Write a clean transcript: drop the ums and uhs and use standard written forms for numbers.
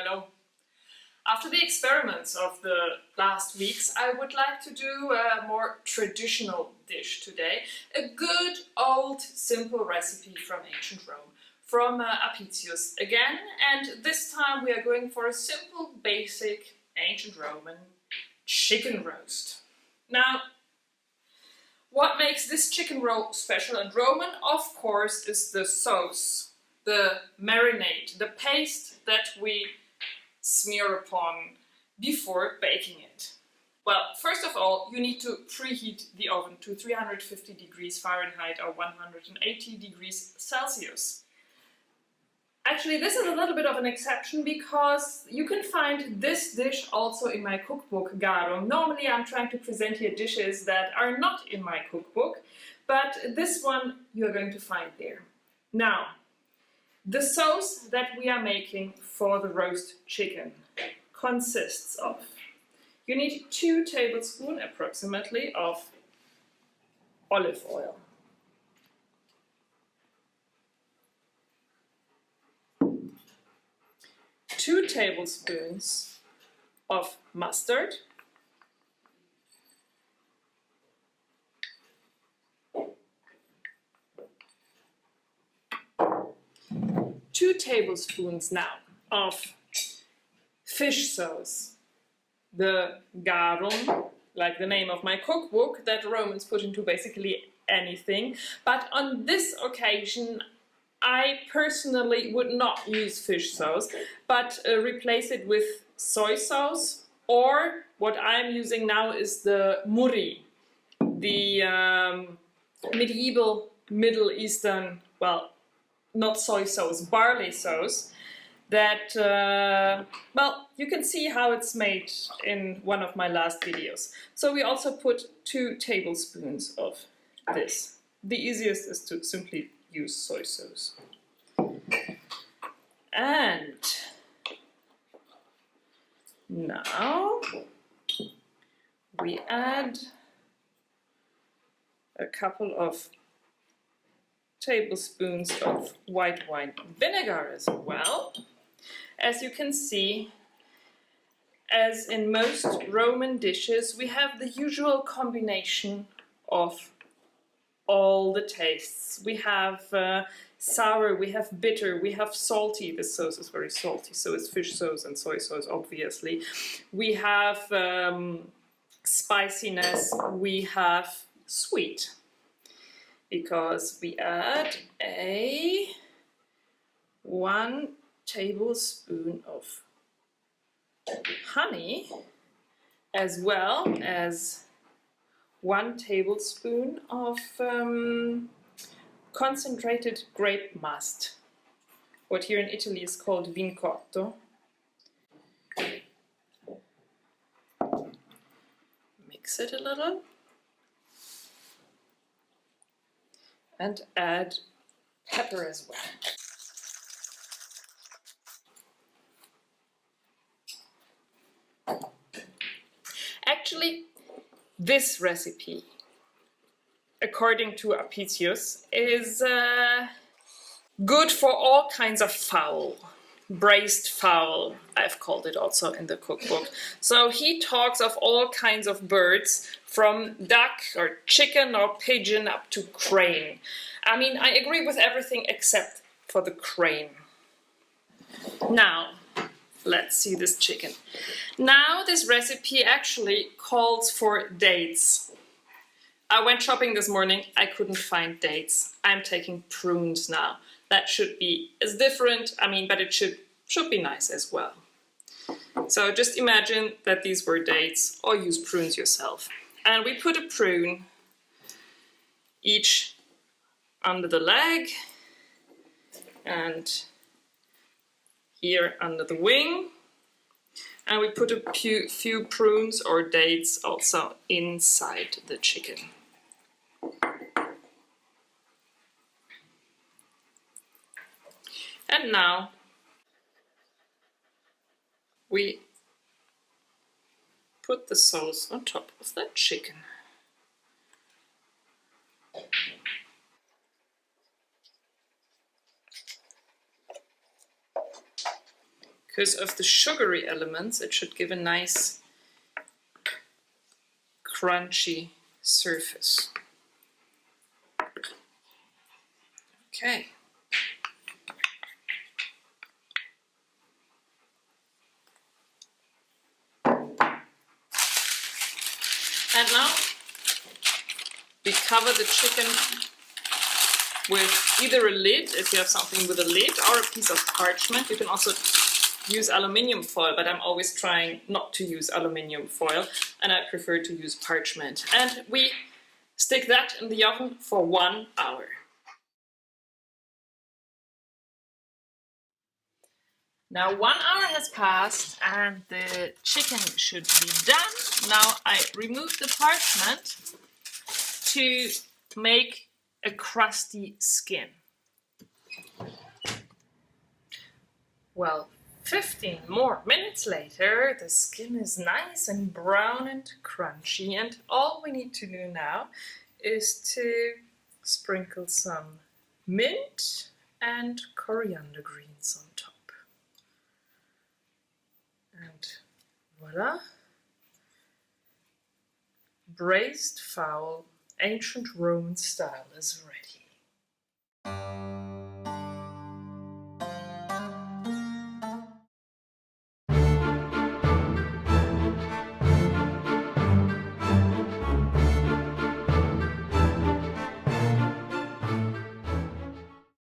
Hello. After the experiments of the last weeks, I would like to do a more traditional dish today. A good old simple recipe from ancient Rome, from Apicius again, and this time we are going for a simple basic ancient Roman chicken roast. Now, what makes this chicken roast special and Roman, of course, is the sauce, the marinade, the paste that we smear upon before baking it. Well, first of all, you need to preheat the oven to 350 degrees Fahrenheit or 180 degrees Celsius. Actually, this is a little bit of an exception because you can find this dish also in my cookbook, Garum. Normally I'm trying to present here dishes that are not in my cookbook, but this one you're going to find there. Now, the sauce that we are making for the roast chicken consists of, you need 2 tablespoons approximately of olive oil. 2 tablespoons of mustard, 2 tablespoons now of fish sauce, the garum, like the name of my cookbook, that Romans put into basically anything, but on this occasion I personally would not use fish sauce, but replace it with soy sauce, or what I'm using now is the muri, the medieval Middle Eastern, well, not soy sauce, barley sauce, that, well, you can see how it's made in one of my last videos. So we also put 2 tablespoons of this. The easiest is to simply use soy sauce. And now we add a couple of tablespoons of white wine vinegar as well. As you can see, as in most Roman dishes, we have the usual combination of all the tastes. We have sour, we have bitter, we have salty. This sauce is very salty, so it's fish sauce and soy sauce, obviously. We have spiciness, we have sweet, because we add 1 tablespoon of honey, as well as 1 tablespoon of concentrated grape must, what here in Italy is called vincotto. Mix it a little and add pepper as well. Actually, this recipe, according to Apicius, is good for all kinds of fowl. Braised fowl, I've called it also in the cookbook. So he talks of all kinds of birds, from duck or chicken or pigeon up to crane. I mean, I agree with everything except for the crane. Now, let's see this chicken. Now, this recipe actually calls for dates. I went shopping this morning, I couldn't find dates. I'm taking prunes now. That should be as different, I mean, but it should be nice as well. So just imagine that these were dates, or use prunes yourself. And we put a prune each under the leg and here under the wing. And we put a few prunes or dates also inside the chicken. And now we put the sauce on top of the chicken. Because of the sugary elements, it should give a nice crunchy surface. Okay. And now we cover the chicken with either a lid, if you have something with a lid, or a piece of parchment. You can also use aluminium foil, but I'm always trying not to use aluminium foil, and I prefer to use parchment. And we stick that in the oven for 1 hour. Now 1 hour has passed and the chicken should be done. Now I remove the parchment to make a crusty skin. Well, 15 more minutes later, the skin is nice and brown and crunchy, and all we need to do now is to sprinkle some mint and coriander greens on top. And voila! Braised fowl, ancient Roman style, is ready.